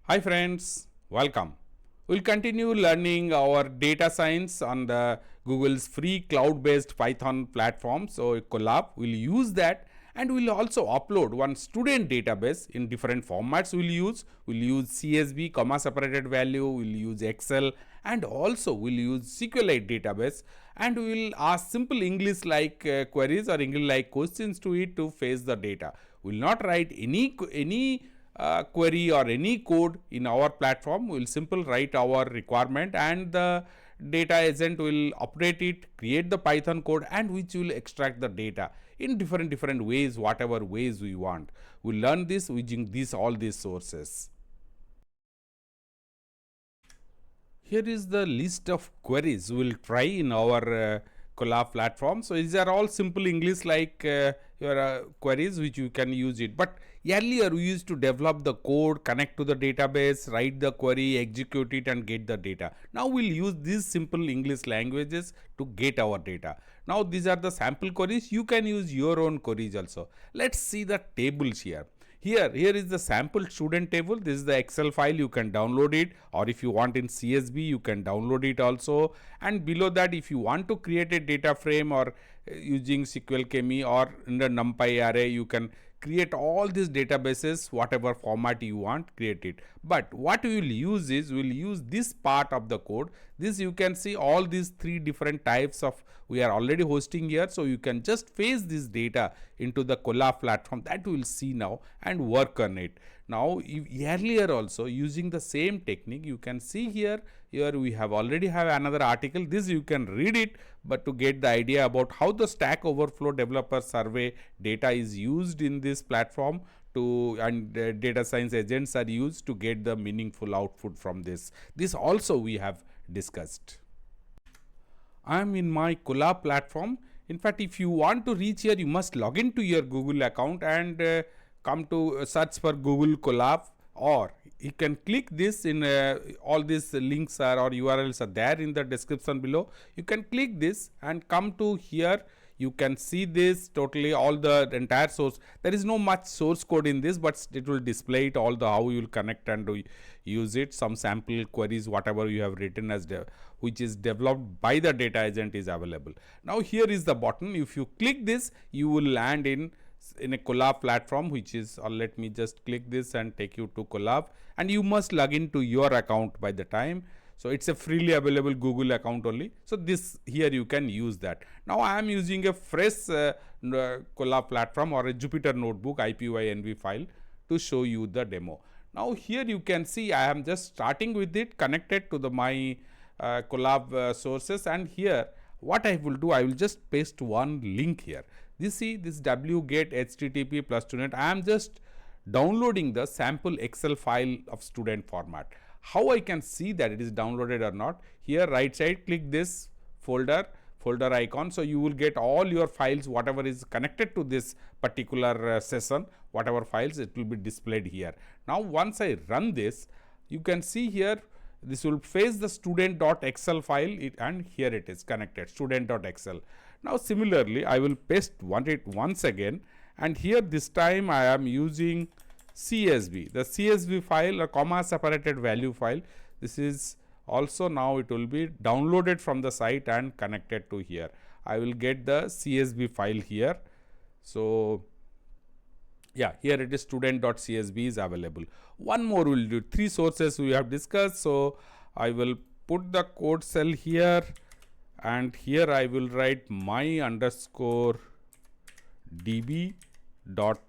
Hi friends, welcome. We'll continue learning our data science on the Google's free cloud-based Python platform. So Colab, we'll use that, and we'll also upload one student database in different formats. We'll use CSV, comma separated value, we'll use Excel, and also we'll use SQLite database, and we'll ask simple English like queries or English like questions to it to fetch the data. We'll not write any query or any code in our platform. We will simply write our requirement, and the data agent will update it, create the Python code, and which will extract the data in different ways, whatever ways we want. We learn this using all these sources. Here is the list of queries we will try in our Colab platform. So these are all simple English like your queries which you can use it. But earlier we used to develop the code, connect to the database, write the query, execute it, and get the data. Now we'll use these simple English languages to get our data. Now these are the sample queries. You can use your own queries also. Let's see the tables here. Here is the sample student table. This is the Excel file. You can download it, or if you want in CSV, you can download it also. And below that, if you want to create a data frame or using SQL Chemi or in the NumPy array, you can create all these databases, whatever format you want, create it. But what we will use is, we will use this part of the code. This you can see all these three different types of we are already hosting here. So you can just paste this data into the Colab platform that we will see now and work on it. Now earlier also using the same technique, you can see here we have already have another article. This you can read it, but to get the idea about how the Stack Overflow developer survey data is used in this platform to, and data science agents are used to get the meaningful output from this. This also we have discussed. I am in my Colab platform. In fact, if you want to reach here, you must log into your Google account and come to search for Google Colab, or you can click this in all these links are or URLs are there in the description below. You can click this and come to here. You can see this totally all the entire source. There is no much source code in this, but it will display it all the how you will connect and use it. Some sample queries, whatever you have written as which is developed by the data agent is available. Now here is the button. If you click this, you will land in a Colab platform, which is, or let me just click this and take you to Colab, and you must log into your account by the time. So it's a freely available Google account only. So this here you can use that. Now I am using a fresh Colab platform or a Jupyter notebook IPynb file to show you the demo. Now here you can see I am just starting with it connected to the my Colab sources, and here what I will do, I will just paste one link here. This wget http plus student. I am just downloading the sample Excel file of student format. How I can see that it is downloaded or not? Here right side, click this folder icon. So you will get all your files, whatever is connected to this particular session, whatever files, it will be displayed here. Now once I run this, you can see here this will fetch the student.excel file, and here it is connected, student.excel. Now similarly I will paste it once again, and here this time I am using CSV, the CSV file, a comma separated value file. This is also now it will be downloaded from the site and connected to here. I will get the CSV file here. So yeah, here it is, student.csv is available. One more will do. Three sources we have discussed. So I will put the code cell here, and here I will write my underscore db dot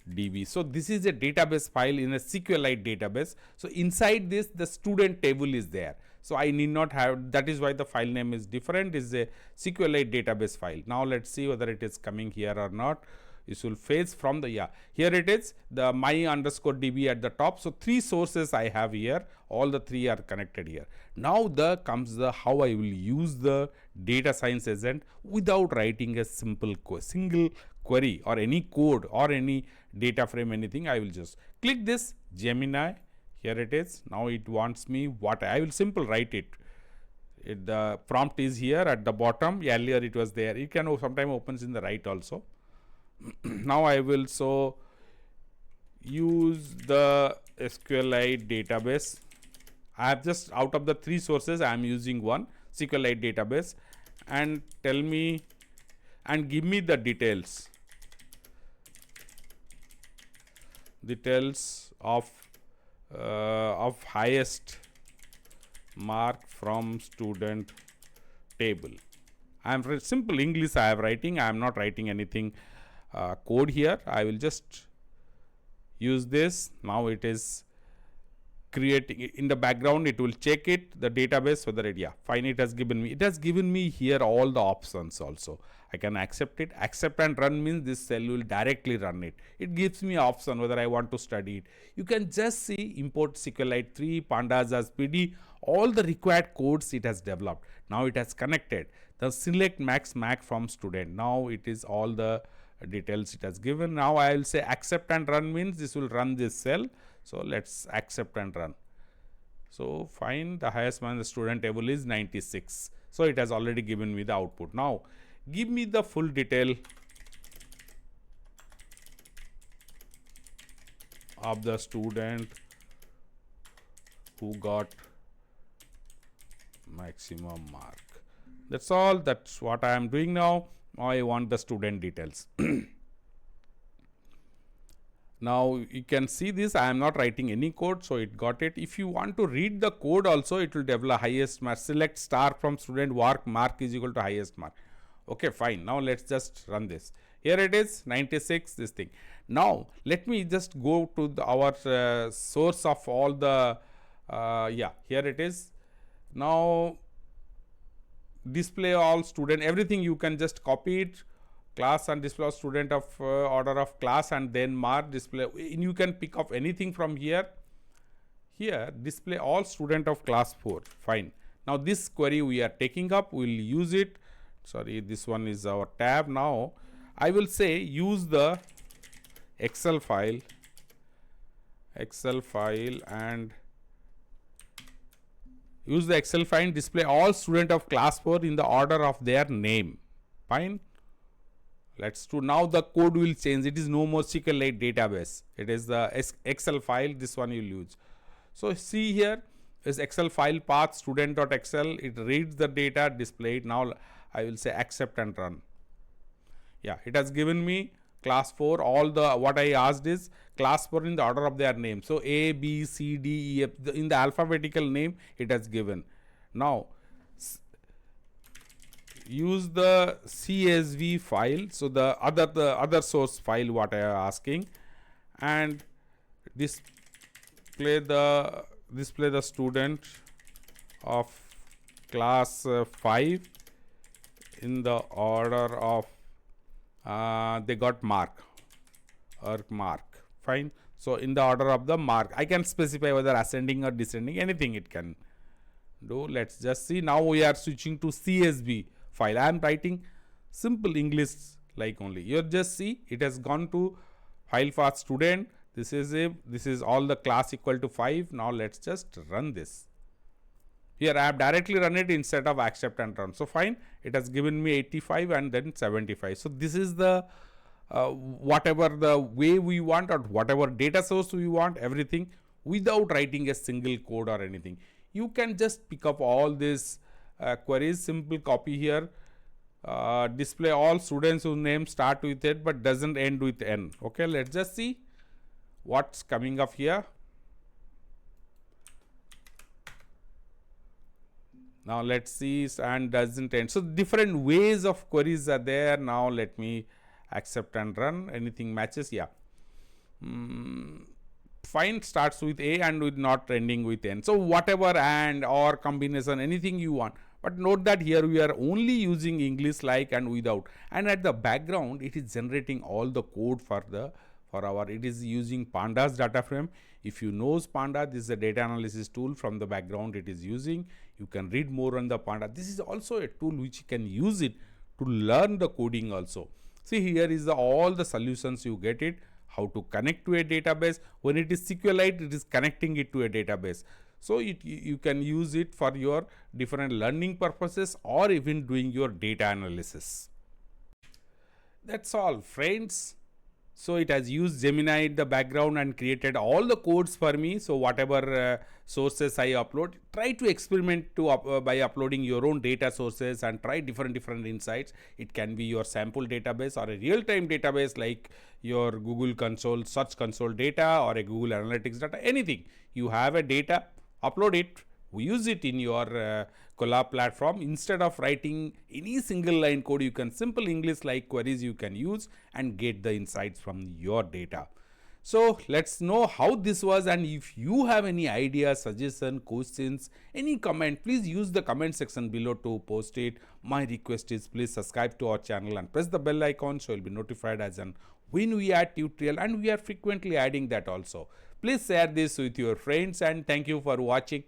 db. So this is a database file in a SQLite database. So inside this the student table is there. So I need not have, that is why the file name is different, is a SQLite database file. Now let's see whether it is coming here or not. This will fetch from the, yeah, here it is, the my underscore db at the top. So three sources I have here, all the three are connected here. Now comes the how I will use the data science agent without writing a single query or any code or any data frame, anything. I will just click this Gemini. Here it is. Now it wants me what I will simply write it. The prompt is here at the bottom. Earlier it was there. You can sometimes opens in the right also. Now I will use the SQLite database. I have just, out of the 3 sources, I am using one SQLite database, and tell me and give me the details of highest mark from student table. I am simple English I am writing. I am not writing anything code here. I will just use this. Now it is creating in the background. It will check it, the database, whether it, yeah, fine, it has given me. It has given me here all the options also. I can accept it. Accept and run means this cell will directly run it. It gives me option whether I want to study it. You can just see import SQLite 3, pandas as PD, all the required codes it has developed. Now it has connected. The select max from student. Now it is all the details it has given. Now I will say accept and run means this will run this cell. So let's accept and run. So fine, the highest one in the student table is 96. So it has already given me the output. Now give me the full detail of the student who got maximum mark. That's all. That's what I am doing now. I want the student details. Now you can see this. I am not writing any code, so it got it. If you want to read the code also, it will develop highest mark. Select star from student mark is equal to highest mark. Okay, fine. Now let's just run this. Here it is 96, this thing. Now let me just go to our source of all the yeah, here it is. Now display all student, everything you can just copy it, class and display all student of order of class, and then mark display. You can pick up anything from here. Here display all student of class 4. Fine. Now this query we are taking up, we will use it. Sorry, this one is our tab. Now I will say use the Excel file and use the Excel file, display all student of class 4 in the order of their name. Fine. Let's do. Now the code will change. It is no more SQLite database. It is the Excel file. This one you will use. So see here is Excel file path student.excel. It reads the data, display it. Now I will say accept and run. Yeah, it has given me class 4. All the what I asked is class 4 in the order of their name. So A, B, C, D, E, F, in the alphabetical name it has given. Now use the CSV file. So the other source file what I am asking, and display the student of class 5 in the order of they got mark or mark. Fine. So in the order of the mark, I can specify whether ascending or descending, anything it can do. Let's just see. Now we are switching to CSV file. I am writing simple English like only. You just see it has gone to file path student. This is all the class equal to 5. Now let's just run this. Here I have directly run it instead of accept and run. So fine, it has given me 85 and then 75. So this is the whatever the way we want or whatever data source we want, everything without writing a single code or anything. You can just pick up all these queries, simple copy here, display all students whose names start with it but doesn't end with N. Okay, let's just see what's coming up here. Now let's see, and doesn't end. So different ways of queries are there. Now let me accept and run. Anything matches, yeah. Fine, starts with A and with not ending with N. So whatever and or combination, anything you want. But note that here we are only using English like and without, and at the background it is generating all the code for our. It is using pandas data frame. If you knows panda, this is a data analysis tool. From the background it is using. You can read more on the panda. This is also a tool which you can use it to learn the coding also. See, here is all the solutions you get it. How to connect to a database. When it is SQLite, it is connecting it to a database. So you can use it for your different learning purposes or even doing your data analysis. That's all, friends. So it has used Gemini in the background and created all the codes for me. So whatever sources I upload, try to experiment by uploading your own data sources and try different insights. It can be your sample database or a real-time database like your Google console, search console data, or a Google analytics data. Anything you have a data, upload it, use it in your Colab platform. Instead of writing any single line code, you can simple English like queries you can use and get the insights from your data. So let's know how this was, and if you have any ideas, suggestion, questions, any comment, please use the comment section below to post it. My request is please subscribe to our channel and press the bell icon so you'll be notified as an when we add tutorial, and we are frequently adding that also. Please share this with your friends, and thank you for watching.